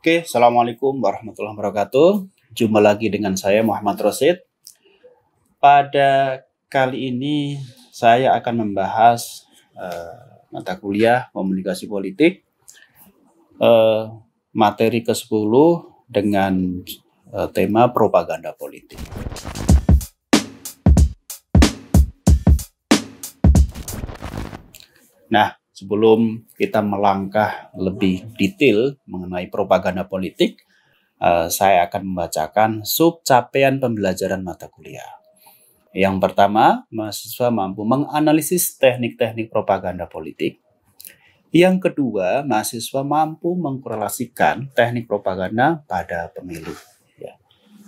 Oke, Assalamualaikum warahmatullahi wabarakatuh. Jumpa lagi dengan saya Muhammad Rosid. Pada kali ini saya akan membahas mata kuliah Komunikasi Politik, materi ke-10 dengan tema propaganda politik. Nah, sebelum kita melangkah lebih detail mengenai propaganda politik, saya akan membacakan subcapaian pembelajaran mata kuliah. Yang pertama, mahasiswa mampu menganalisis teknik-teknik propaganda politik. Yang kedua, mahasiswa mampu mengkorelasikan teknik propaganda pada pemilu. Ya.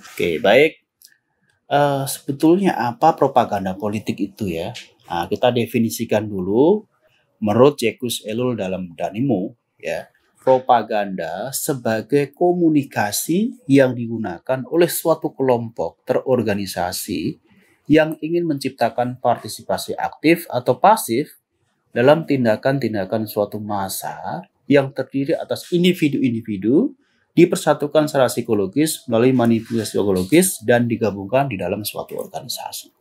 Oke, baik. Sebetulnya apa propaganda politik itu ya? Nah, kita definisikan dulu. Menurut Jacques Ellul dalam Danimo, ya, propaganda sebagai komunikasi yang digunakan oleh suatu kelompok terorganisasi yang ingin menciptakan partisipasi aktif atau pasif dalam tindakan-tindakan suatu massa yang terdiri atas individu-individu dipersatukan secara psikologis melalui manipulasi psikologis dan digabungkan di dalam suatu organisasi.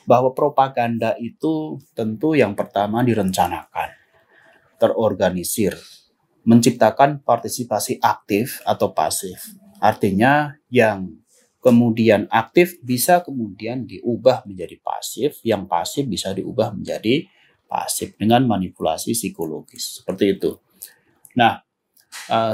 Bahwa propaganda itu tentu yang pertama direncanakan, terorganisir, menciptakan partisipasi aktif atau pasif. Artinya yang kemudian aktif bisa kemudian diubah menjadi pasif, yang pasif bisa diubah menjadi pasif dengan manipulasi psikologis. Seperti itu. Nah,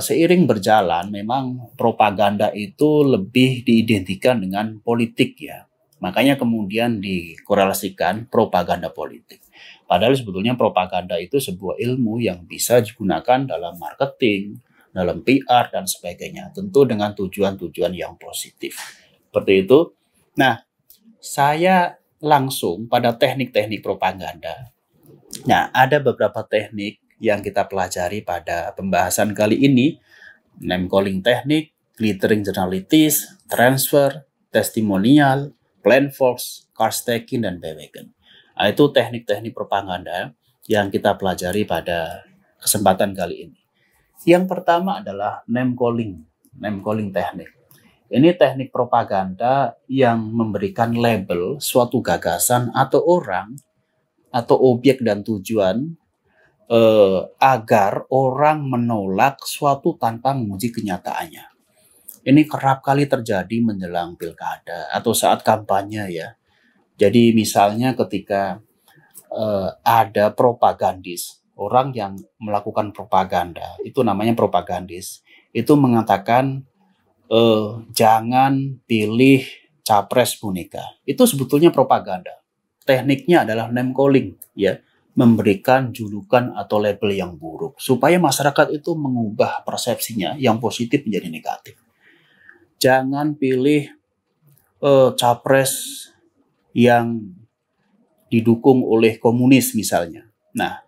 seiring berjalan memang propaganda itu lebih diidentikan dengan politik ya. Makanya kemudian dikorelasikan propaganda politik. Padahal sebetulnya propaganda itu sebuah ilmu yang bisa digunakan dalam marketing, dalam PR, dan sebagainya. Tentu dengan tujuan-tujuan yang positif. Seperti itu. Nah, saya langsung pada teknik-teknik propaganda. Nah, ada beberapa teknik yang kita pelajari pada pembahasan kali ini. Name calling teknik, glittering journalitis, transfer, testimonial, plan force, card stacking, dan bandwagon. Nah, itu teknik-teknik propaganda yang kita pelajari pada kesempatan kali ini. Yang pertama adalah name calling teknik. Ini teknik propaganda yang memberikan label suatu gagasan atau orang atau objek dan tujuan agar orang menolak suatu tanpa menguji kenyataannya. Ini kerap kali terjadi menjelang pilkada atau saat kampanye ya. Jadi misalnya ketika ada propagandis, orang yang melakukan propaganda, itu namanya propagandis, itu mengatakan jangan pilih capres boneka. Itu sebetulnya propaganda. Tekniknya adalah name calling ya, memberikan julukan atau label yang buruk supaya masyarakat itu mengubah persepsinya yang positif menjadi negatif. Jangan pilih capres yang didukung oleh komunis misalnya. Nah,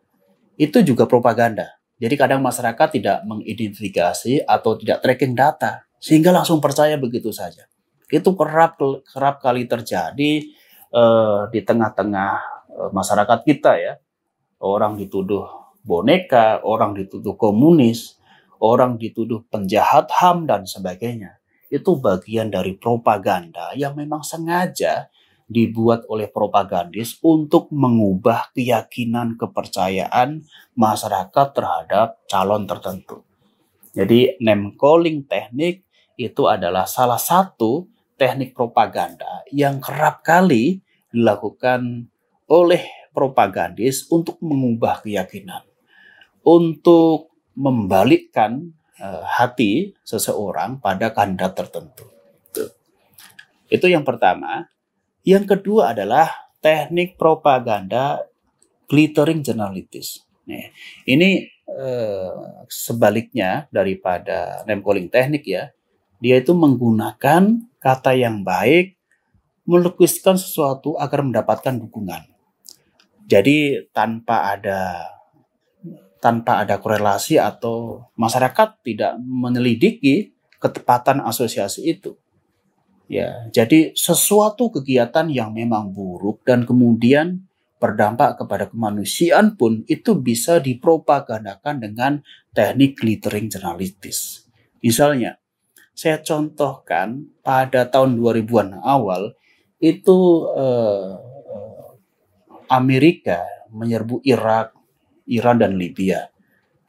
itu juga propaganda. Jadi kadang masyarakat tidak mengidentifikasi atau tidak tracking data sehingga langsung percaya begitu saja. Itu kerap kali terjadi di tengah-tengah masyarakat kita ya. Orang dituduh boneka, orang dituduh komunis, orang dituduh penjahat HAM dan sebagainya. Itu bagian dari propaganda yang memang sengaja dibuat oleh propagandis untuk mengubah keyakinan kepercayaan masyarakat terhadap calon tertentu. Jadi name calling teknik itu adalah salah satu teknik propaganda yang kerap kali dilakukan oleh propagandis untuk mengubah keyakinan, untuk membalikkan hati seseorang pada kandidat tertentu. Itu yang pertama. Yang kedua adalah teknik propaganda glittering journalitis. Nih, ini sebaliknya daripada name calling teknik ya. Dia itu menggunakan kata yang baik, melukiskan sesuatu agar mendapatkan dukungan. Jadi tanpa ada korelasi atau masyarakat tidak menyelidiki ketepatan asosiasi itu. Ya, jadi sesuatu kegiatan yang memang buruk dan kemudian berdampak kepada kemanusiaan pun itu bisa dipropagandakan dengan teknik glittering journalitis. Misalnya, saya contohkan pada tahun 2000-an awal itu Amerika menyerbu Irak, Iran dan Libya.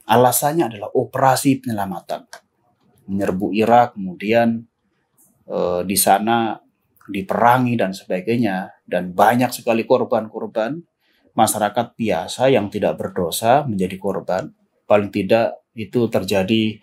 Alasannya adalah operasi penyelamatan. Menyerbu Irak, kemudian di sana diperangi dan sebagainya, dan banyak sekali korban-korban. Masyarakat biasa yang tidak berdosa menjadi korban. Paling tidak itu terjadi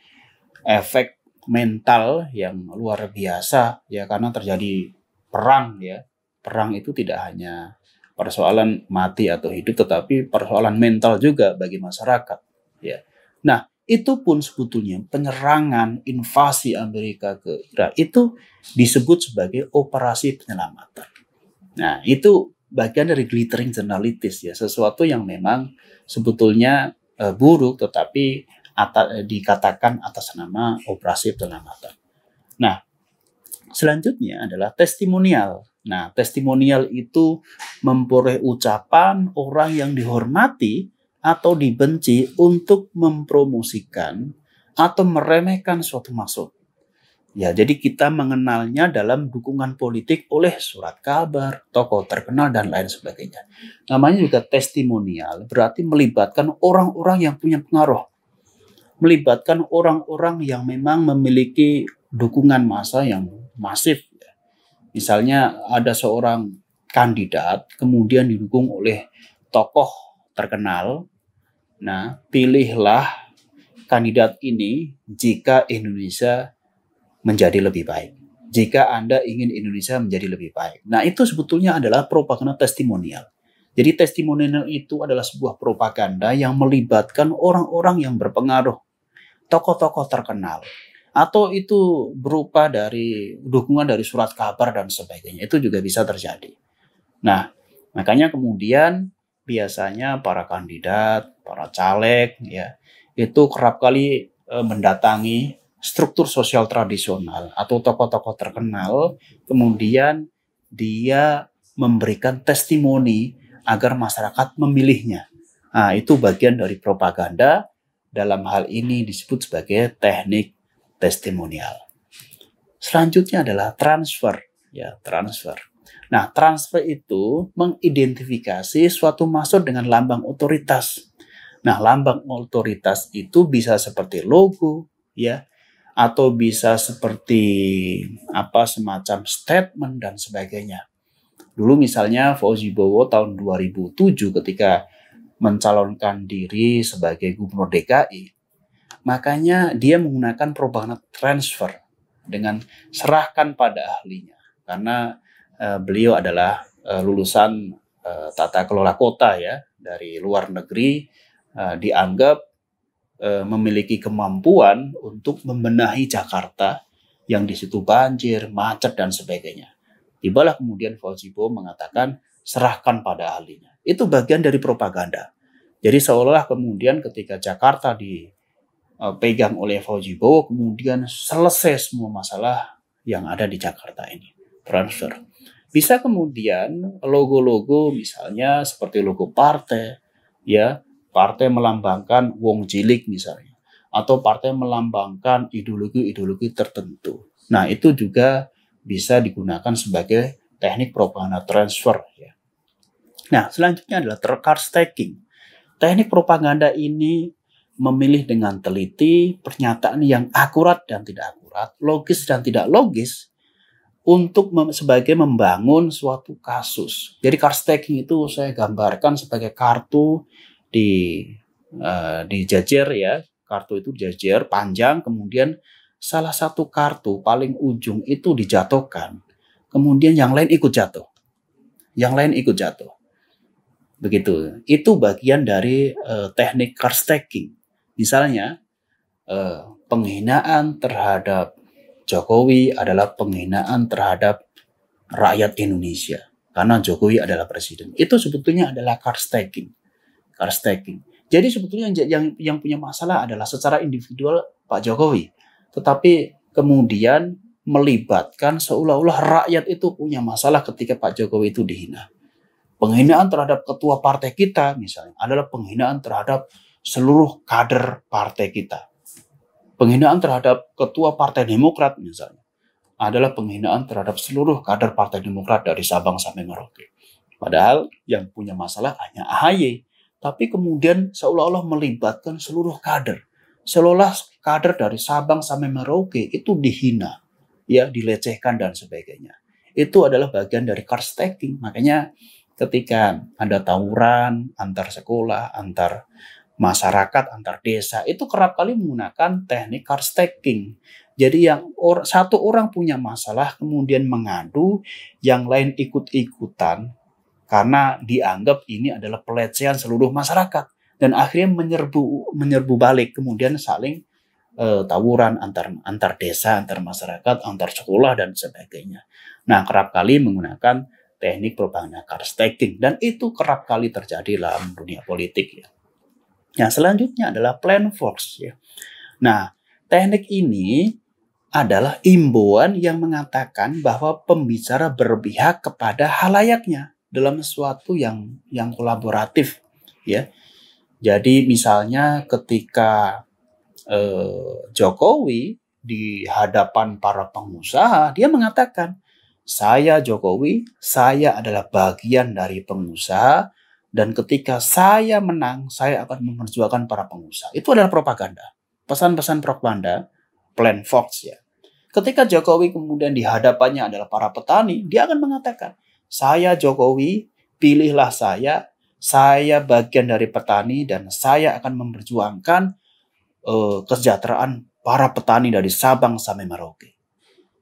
efek mental yang luar biasa ya, karena terjadi perang ya. Perang itu tidak hanya persoalan mati atau hidup, tetapi persoalan mental juga bagi masyarakat ya. Nah, itu pun sebetulnya penyerangan invasi Amerika ke Irak itu disebut sebagai operasi penyelamatan. Nah, itu bagian dari glittering journalitis ya, sesuatu yang memang sebetulnya buruk tetapi dikatakan atas nama operasi penyelamatan. Nah, selanjutnya adalah testimonial. Nah, testimonial itu memperoleh ucapan orang yang dihormati atau dibenci untuk mempromosikan atau meremehkan suatu maksud. Ya, jadi kita mengenalnya dalam dukungan politik oleh surat kabar, tokoh terkenal, dan lain sebagainya. Namanya juga testimonial, berarti melibatkan orang-orang yang punya pengaruh. Melibatkan orang-orang yang memang memiliki dukungan massa yang masif. Misalnya ada seorang kandidat, kemudian didukung oleh tokoh terkenal. Nah, pilihlah kandidat ini jika Indonesia menjadi lebih baik. Jika Anda ingin Indonesia menjadi lebih baik. Nah, itu sebetulnya adalah propaganda testimonial. Jadi testimonial itu adalah sebuah propaganda yang melibatkan orang-orang yang berpengaruh, tokoh-tokoh terkenal. Atau itu berupa dari dukungan dari surat kabar dan sebagainya. Itu juga bisa terjadi. Nah, makanya kemudian biasanya para kandidat, para caleg, ya, itu kerap kali mendatangi struktur sosial tradisional atau tokoh-tokoh terkenal, kemudian dia memberikan testimoni agar masyarakat memilihnya. Nah, itu bagian dari propaganda. Dalam hal ini disebut sebagai teknik testimonial. Selanjutnya adalah transfer, ya, transfer. Nah, transfer itu mengidentifikasi suatu maksud dengan lambang otoritas. Nah, lambang otoritas itu bisa seperti logo, ya, atau bisa seperti semacam statement dan sebagainya. Dulu misalnya Fauzi Bowo tahun 2007 ketika mencalonkan diri sebagai gubernur DKI, makanya dia menggunakan propaganda transfer dengan serahkan pada ahlinya, karena beliau adalah lulusan tata kelola kota ya dari luar negeri, dianggap memiliki kemampuan untuk membenahi Jakarta yang di situ banjir, macet dan sebagainya. Tibalah kemudian Fauzi Bowo mengatakan serahkan pada ahlinya. Itu bagian dari propaganda. Jadi seolah kemudian ketika Jakarta dipegang oleh Fauzi Bowo, kemudian selesai semua masalah yang ada di Jakarta ini. Transfer. Bisa kemudian logo-logo misalnya seperti logo partai, ya, partai melambangkan wong cilik misalnya, atau partai melambangkan ideologi-ideologi tertentu. Nah, itu juga bisa digunakan sebagai teknik propaganda transfer. Ya. Nah, selanjutnya adalah card stacking. Teknik propaganda ini memilih dengan teliti pernyataan yang akurat dan tidak akurat, logis dan tidak logis, untuk sebagai membangun suatu kasus. Jadi card stacking itu saya gambarkan sebagai kartu dijajar ya, kartu itu dijajar panjang, kemudian salah satu kartu paling ujung itu dijatuhkan, kemudian yang lain ikut jatuh, begitu. Itu bagian dari teknik card stacking. Misalnya penghinaan terhadap Jokowi adalah penghinaan terhadap rakyat Indonesia karena Jokowi adalah presiden. Itu sebetulnya adalah card stacking. Jadi sebetulnya yang punya masalah adalah secara individual Pak Jokowi, tetapi kemudian melibatkan seolah-olah rakyat itu punya masalah ketika Pak Jokowi itu dihina. Penghinaan terhadap ketua partai kita misalnya adalah penghinaan terhadap seluruh kader partai kita. Penghinaan terhadap ketua Partai Demokrat misalnya adalah penghinaan terhadap seluruh kader Partai Demokrat dari Sabang sampai Merauke. Padahal yang punya masalah hanya AHY. Tapi kemudian seolah-olah melibatkan seluruh kader. Seolah kader dari Sabang sampai Merauke itu dihina, ya, dilecehkan dan sebagainya. Itu adalah bagian dari carstaking. Makanya ketika ada tawuran antar sekolah, antar masyarakat, antar desa, itu kerap kali menggunakan teknik carstaking. Jadi satu orang punya masalah kemudian mengadu, yang lain ikut-ikutan karena dianggap ini adalah pelecehan seluruh masyarakat, dan akhirnya menyerbu balik, kemudian saling tawuran antar desa, antar masyarakat, antar sekolah dan sebagainya. Nah, kerap kali menggunakan teknik propaganda carstaking, dan itu kerap kali terjadi dalam dunia politik, ya. Yang selanjutnya adalah plan force, ya. Nah, teknik ini adalah imbauan yang mengatakan bahwa pembicara berpihak kepada halayaknya dalam sesuatu yang kolaboratif, ya. Jadi misalnya ketika Jokowi di hadapan para pengusaha, dia mengatakan, saya Jokowi, saya adalah bagian dari pengusaha, dan ketika saya menang, saya akan memperjuangkan para pengusaha. Itu adalah propaganda. Pesan-pesan propaganda, plan Fox, ya. Ketika Jokowi kemudian di hadapannya adalah para petani, dia akan mengatakan, saya Jokowi, pilihlah saya bagian dari petani, dan saya akan memperjuangkan kesejahteraan para petani dari Sabang sampai Merauke.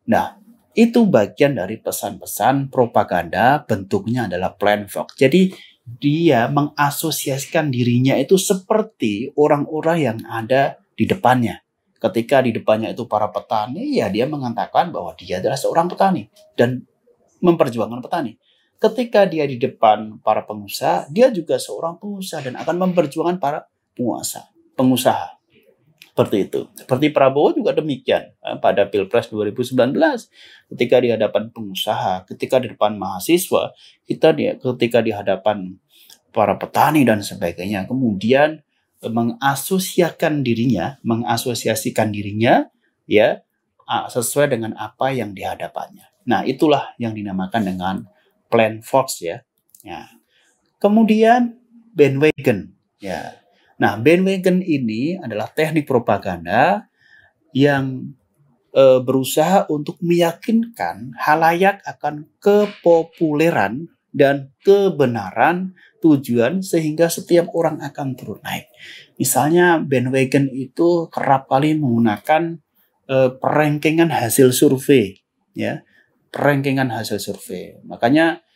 Nah, itu bagian dari pesan-pesan propaganda, bentuknya adalah plan Fox. Jadi dia mengasosiasikan dirinya itu seperti orang-orang yang ada di depannya. Ketika di depannya itu para petani, ya dia mengatakan bahwa dia adalah seorang petani dan memperjuangkan petani. Ketika dia di depan para pengusaha, dia juga seorang pengusaha dan akan memperjuangkan para pengusaha. Seperti itu. Seperti Prabowo juga demikian pada Pilpres 2019. Ketika di hadapan pengusaha, ketika di depan mahasiswa, ketika di hadapan para petani dan sebagainya, kemudian mengasosiasikan dirinya, ya, sesuai dengan apa yang dihadapannya. Nah, itulah yang dinamakan dengan plan Fox, ya. Ya. Kemudian bandwagon, ya. Nah, bandwagon ini adalah teknik propaganda yang berusaha untuk meyakinkan halayak akan kepopuleran dan kebenaran tujuan sehingga setiap orang akan turun naik. Misalnya bandwagon itu kerap kali menggunakan perangkingan hasil survei, ya, perangkingan hasil survei. Makanya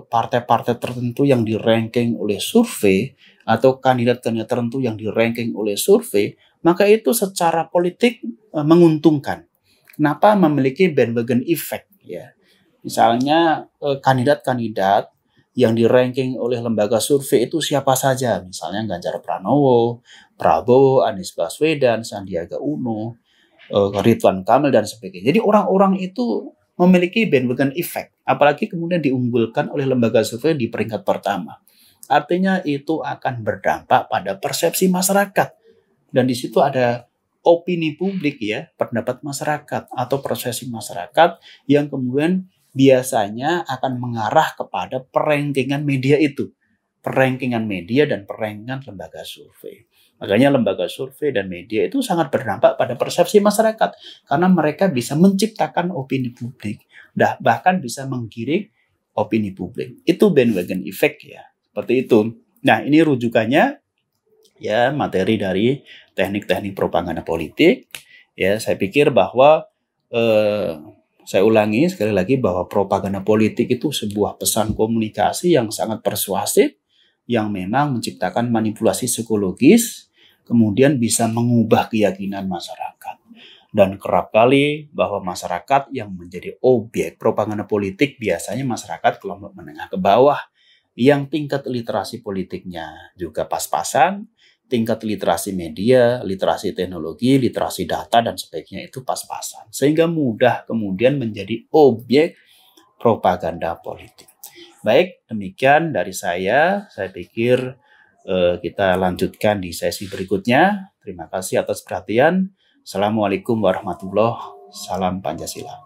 partai-partai tertentu yang di-ranking oleh survei atau kandidat-kandidat tertentu yang di-ranking oleh survei, maka itu secara politik menguntungkan. Kenapa? Memiliki bandwagon effect, ya. Misalnya kandidat-kandidat yang di-ranking oleh lembaga survei itu siapa saja, misalnya Ganjar Pranowo, Prabowo, Anies Baswedan, Sandiaga Uno, Ridwan Kamil dan sebagainya. Jadi orang-orang itu memiliki bandwagon effect, apalagi kemudian diunggulkan oleh lembaga survei di peringkat pertama. Artinya itu akan berdampak pada persepsi masyarakat. Dan di situ ada opini publik, ya, pendapat masyarakat atau persepsi masyarakat yang kemudian biasanya akan mengarah kepada perangkingan media itu. Perangkingan media dan perangkingan lembaga survei. Makanya lembaga survei dan media itu sangat berdampak pada persepsi masyarakat karena mereka bisa menciptakan opini publik, bahkan bisa menggiring opini publik. Itu bandwagon effect, ya. Seperti itu. Nah, ini rujukannya, ya, materi dari teknik-teknik propaganda politik. Ya, saya pikir bahwa saya ulangi sekali lagi bahwa propaganda politik itu sebuah pesan komunikasi yang sangat persuasif, yang memang menciptakan manipulasi psikologis, kemudian bisa mengubah keyakinan masyarakat. Dan kerap kali bahwa masyarakat yang menjadi objek propaganda politik biasanya masyarakat kelompok menengah ke bawah, yang tingkat literasi politiknya juga pas-pasan, tingkat literasi media, literasi teknologi, literasi data, dan sebagainya itu pas-pasan. Sehingga mudah kemudian menjadi objek propaganda politik. Baik, demikian dari saya. Saya pikir kita lanjutkan di sesi berikutnya. Terima kasih atas perhatian. Assalamualaikum warahmatullahi wabarakatuh. Salam Pancasila.